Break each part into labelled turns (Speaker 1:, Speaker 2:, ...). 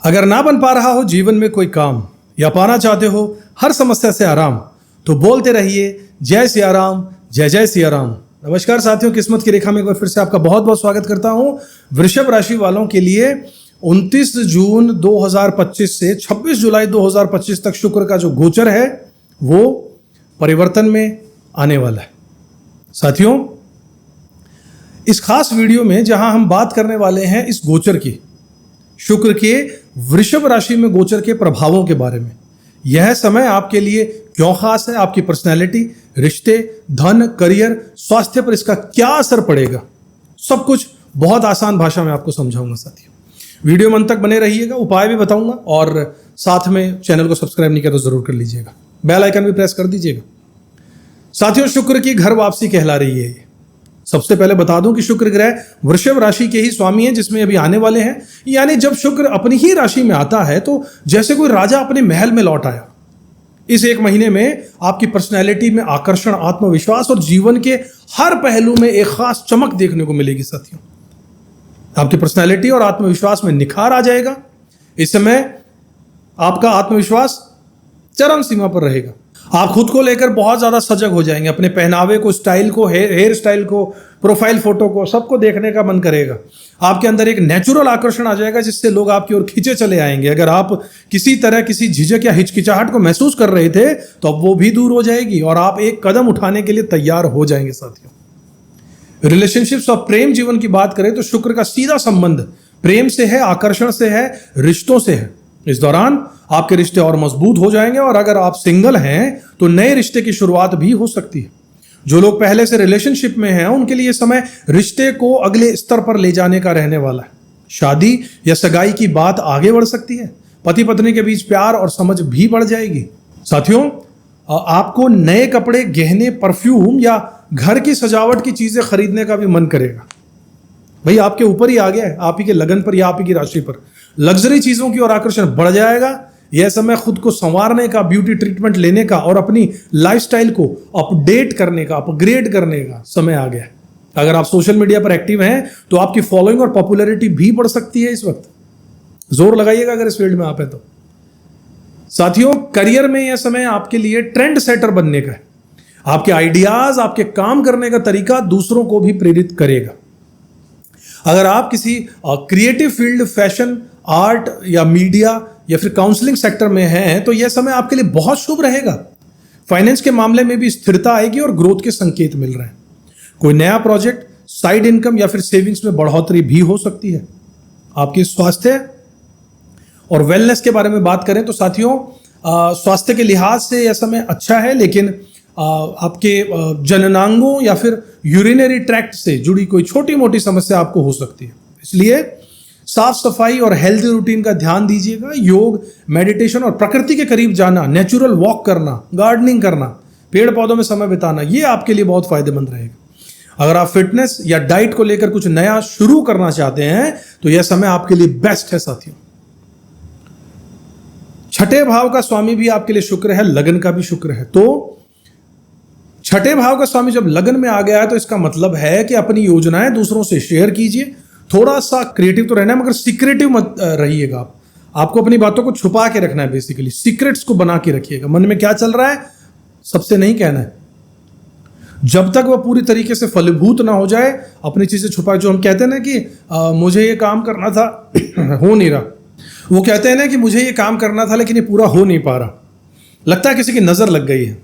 Speaker 1: अगर ना बन पा रहा हो जीवन में कोई काम या पाना चाहते हो हर समस्या से आराम, तो बोलते रहिए जय सिया राम, जय जय सिया राम। नमस्कार साथियों, किस्मत की रेखा में एक बार फिर से आपका बहुत बहुत स्वागत करता हूं। वृषभ राशि वालों के लिए 29 जून 2025 से 26 जुलाई 2025 तक शुक्र का जो गोचर है वो परिवर्तन में आने वाला है। साथियों, इस खास वीडियो में जहां हम बात करने वाले हैं इस गोचर की, शुक्र के वृषभ राशि में गोचर के प्रभावों के बारे में। यह समय आपके लिए क्यों खास है, आपकी पर्सनैलिटी, रिश्ते, धन, करियर, स्वास्थ्य पर इसका क्या असर पड़ेगा, सब कुछ बहुत आसान भाषा में आपको समझाऊंगा। साथियों, वीडियो में अंत तक बने रहिएगा, उपाय भी बताऊंगा और साथ में चैनल को सब्सक्राइब नहीं किया तो जरूर कर लीजिएगा, बेल आइकन भी प्रेस कर दीजिएगा। साथियों, शुक्र की घर वापसी कहला रही है। सबसे पहले बता दूं कि शुक्र ग्रह वृषभ राशि के ही स्वामी हैं जिसमें अभी आने वाले हैं। यानी जब शुक्र अपनी ही राशि में आता है तो जैसे कोई राजा अपने महल में लौट आया। इस एक महीने में आपकी पर्सनैलिटी में आकर्षण, आत्मविश्वास और जीवन के हर पहलू में एक खास चमक देखने को मिलेगी। साथियों, आपकी पर्सनैलिटी और आत्मविश्वास में निखार आ जाएगा। इस समय आपका आत्मविश्वास चरम सीमा पर रहेगा। आप खुद को लेकर बहुत ज्यादा सजग हो जाएंगे। अपने पहनावे को, स्टाइल को, हेयर स्टाइल को, प्रोफाइल फोटो को, सबको देखने का मन करेगा। आपके अंदर एक नेचुरल आकर्षण आ जाएगा जिससे लोग आपकी ओर खींचे चले आएंगे। अगर आप किसी तरह किसी झिझक या हिचकिचाहट को महसूस कर रहे थे तो अब वो भी दूर हो जाएगी और आप एक कदम उठाने के लिए तैयार हो जाएंगे। साथियों, रिलेशनशिप्स और प्रेम जीवन की बात करें तो शुक्र का सीधा संबंध प्रेम से है, आकर्षण से है, रिश्तों से है। इस दौरान आपके रिश्ते और मजबूत हो जाएंगे और अगर आप सिंगल हैं तो नए रिश्ते की शुरुआत भी हो सकती है। जो लोग पहले से रिलेशनशिप में हैं उनके लिए समय रिश्ते को अगले स्तर पर ले जाने का रहने वाला है। शादी या सगाई की बात आगे बढ़ सकती है। पति पत्नी के बीच प्यार और समझ भी बढ़ जाएगी। साथियों, आपको नए कपड़े, गहने, परफ्यूम या घर की सजावट की चीजें खरीदने का भी मन करेगा। भाई, आपके ऊपर ही आ गया है, आप ही के लगन पर या आप ही की राशि पर लग्जरी चीजों की ओर आकर्षण बढ़ जाएगा। यह समय खुद को संवारने का, ब्यूटी ट्रीटमेंट लेने का और अपनी लाइफस्टाइल को अपडेट करने का, अपग्रेड करने का समय आ गया है। अगर आप सोशल मीडिया पर एक्टिव हैं तो आपकी फॉलोइंग और पॉपुलैरिटी भी बढ़ सकती है। इस वक्त जोर लगाइएगा अगर इस फील्ड में आप हैं तो। साथियों, करियर में यह समय आपके लिए ट्रेंड सेटर बनने का है। आपके आइडियाज, आपके काम करने का तरीका दूसरों को भी प्रेरित करेगा। अगर आप किसी क्रिएटिव फील्ड, फैशन, आर्ट या मीडिया या फिर काउंसलिंग सेक्टर में हैं तो यह समय आपके लिए बहुत शुभ रहेगा। फाइनेंस के मामले में भी स्थिरता आएगी और ग्रोथ के संकेत मिल रहे हैं। कोई नया प्रोजेक्ट, साइड इनकम या फिर सेविंग्स में बढ़ोतरी भी हो सकती है। आपके स्वास्थ्य और वेलनेस के बारे में बात करें तो साथियों, स्वास्थ्य के लिहाज से यह समय अच्छा है, लेकिन आपके जननांगों या फिर यूरिनरी ट्रैक्ट से जुड़ी कोई छोटी मोटी समस्या आपको हो सकती है। इसलिए साफ सफाई और हेल्थ रूटीन का ध्यान दीजिएगा। योग, मेडिटेशन और प्रकृति के करीब जाना, नेचुरल वॉक करना, गार्डनिंग करना, पेड़ पौधों में समय बिताना, ये आपके लिए बहुत फायदेमंद रहेगा। अगर आप फिटनेस या डाइट को लेकर कुछ नया शुरू करना चाहते हैं तो यह समय आपके लिए बेस्ट है। साथियों, छठे भाव का स्वामी भी आपके लिए शुक्र है, लगन का भी शुक्र है। तो छठे भाव का स्वामी जब लगन में आ गया है तो इसका मतलब है कि अपनी योजनाएं दूसरों से शेयर कीजिए। थोड़ा सा क्रिएटिव तो रहना है मगर सीक्रेटिव मत रहिएगा। आपको अपनी बातों को छुपा के रखना है। बेसिकली सीक्रेट्स को बना के रखिएगा। मन में क्या चल रहा है सबसे नहीं कहना है। जब तक वह पूरी तरीके से फलीभूत ना हो जाए अपनी चीजें छुपा। जो हम कहते हैं ना कि मुझे ये काम करना था हो नहीं रहा, वो कहते हैं ना कि मुझे ये काम करना था लेकिन ये पूरा हो नहीं पा रहा, लगता है किसी की नजर लग गई है।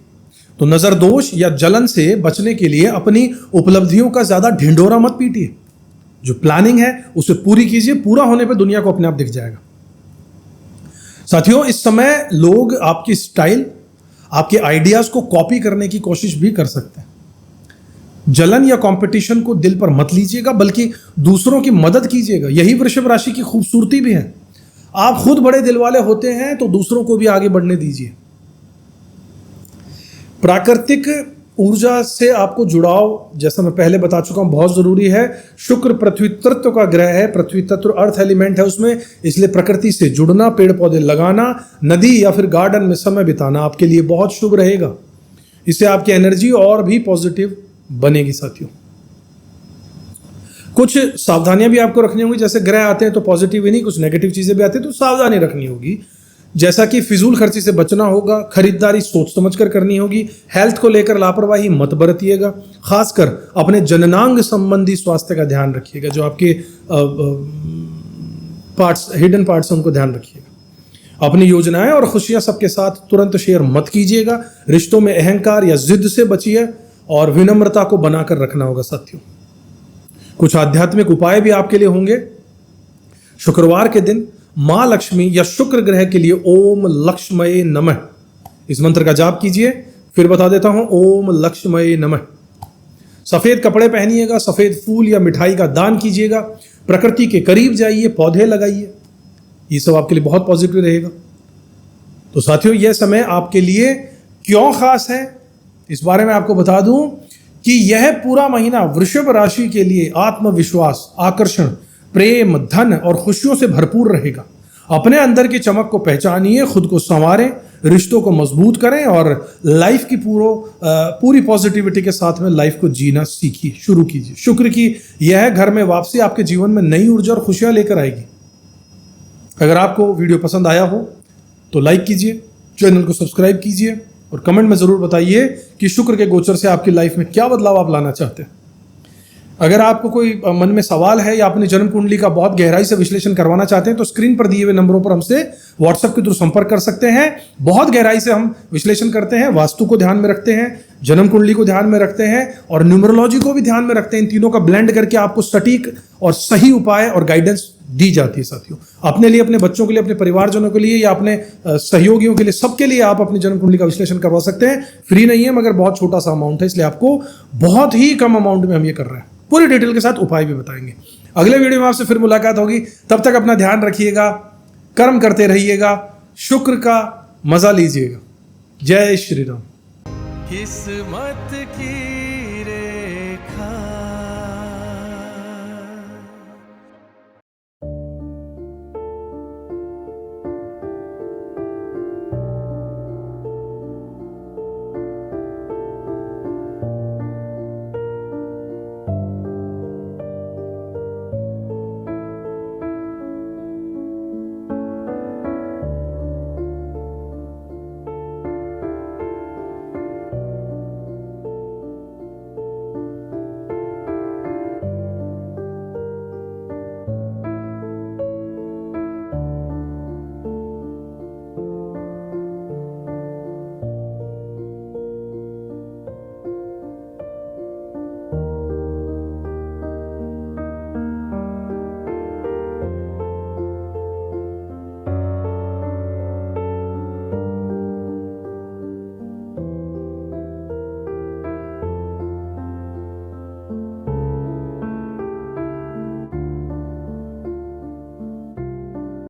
Speaker 1: तो नजर दोष या जलन से बचने के लिए अपनी उपलब्धियों का ज्यादा ढिंढोरा मत पीटिए। जो प्लानिंग है उसे पूरी कीजिए। पूरा होने पर दुनिया को अपने आप दिख जाएगा। साथियों, इस समय लोग आपकी स्टाइल, आपके आइडियाज को कॉपी करने की कोशिश भी कर सकते हैं। जलन या कंपटीशन को दिल पर मत लीजिएगा, बल्कि दूसरों की मदद कीजिएगा। यही वृषभ राशि की खूबसूरती भी है। आप खुद बड़े दिल वाले होते हैं तो दूसरों को भी आगे बढ़ने दीजिए। प्राकृतिक ऊर्जा से आपको जुड़ाव, जैसा मैं पहले बता चुका हूं, बहुत जरूरी है। शुक्र पृथ्वी तत्व का ग्रह है, पृथ्वी तत्व अर्थ एलिमेंट है उसमें, इसलिए प्रकृति से जुड़ना, पेड़ पौधे लगाना, नदी या फिर गार्डन में समय बिताना आपके लिए बहुत शुभ रहेगा। इससे आपकी एनर्जी और भी पॉजिटिव बनेगी। साथियों, कुछ सावधानियां भी आपको रखनी होगी, जैसे ग्रह आते हैं तो पॉजिटिव ही नहीं, कुछ नेगेटिव चीजें भी आती हैं तो सावधानी रखनी होगी। जैसा कि फिजूल खर्ची से बचना होगा, खरीदारी सोच समझ कर करनी होगी, हेल्थ को लेकर लापरवाही मत बरतिएगा, खासकर अपने जननांग संबंधी स्वास्थ्य का ध्यान रखिएगा। जो आपके पार्ट्स, हिडन पार्ट्स, उनको ध्यान रखिएगा। अपनी योजनाएं और खुशियां सबके साथ तुरंत शेयर मत कीजिएगा। रिश्तों में अहंकार या जिद से बचिए और विनम्रता को बनाकर रखना होगा साथियों। कुछ आध्यात्मिक उपाय भी आपके लिए होंगे। शुक्रवार के दिन मां लक्ष्मी या शुक्र ग्रह के लिए ओम लक्ष्मये नमः इस मंत्र का जाप कीजिए। फिर बता देता हूं, ओम लक्ष्मये नमः। सफेद कपड़े पहनिएगा, सफेद फूल या मिठाई का दान कीजिएगा, प्रकृति के करीब जाइए, पौधे लगाइए। ये सब आपके लिए बहुत पॉजिटिव रहेगा। तो साथियों, यह समय आपके लिए क्यों खास है, इस बारे में आपको बता दूं कि यह पूरा महीना वृषभ राशि के लिए आत्मविश्वास, आकर्षण, प्रेम, धन और खुशियों से भरपूर रहेगा। अपने अंदर की चमक को पहचानिए, खुद को संवारें, रिश्तों को मजबूत करें और लाइफ की पूरी पॉजिटिविटी के साथ में लाइफ को जीना सीखिए, शुरू कीजिए। शुक्र की यह घर में वापसी आपके जीवन में नई ऊर्जा और खुशियां लेकर आएगी। अगर आपको वीडियो पसंद आया हो तो लाइक कीजिए, चैनल को सब्सक्राइब कीजिए और कमेंट में जरूर बताइए कि शुक्र के गोचर से आपकी लाइफ में क्या बदलाव आप लाना चाहते हैं। अगर आपको कोई मन में सवाल है या अपनी जन्म कुंडली का बहुत गहराई से विश्लेषण करवाना चाहते हैं तो स्क्रीन पर दिए हुए नंबरों पर हमसे व्हाट्सएप के थ्रू संपर्क कर सकते हैं। बहुत गहराई से हम विश्लेषण करते हैं, वास्तु को ध्यान में रखते हैं, जन्म कुंडली को ध्यान में रखते हैं और न्यूमरोलॉजी को भी ध्यान में रखते हैं। इन तीनों का ब्लेंड करके आपको सटीक और सही उपाय और गाइडेंस दी जाती है साथियों। अपने लिए, अपने बच्चों के लिए, अपने परिवारजनों के लिए या अपने सहयोगियों के लिए, सबके लिए आप अपनी जन्म कुंडली का विश्लेषण करवा सकते हैं। फ्री नहीं है मगर बहुत छोटा सा अमाउंट है, इसलिए आपको बहुत ही कम अमाउंट में हम ये कर रहे हैं। पूरी डिटेल के साथ उपाय भी बताएंगे। अगले वीडियो में आपसे फिर मुलाकात होगी। तब तक अपना ध्यान रखिएगा, कर्म करते रहिएगा, शुक्र का मजा लीजिएगा। जय श्री राम।
Speaker 2: किस्मत की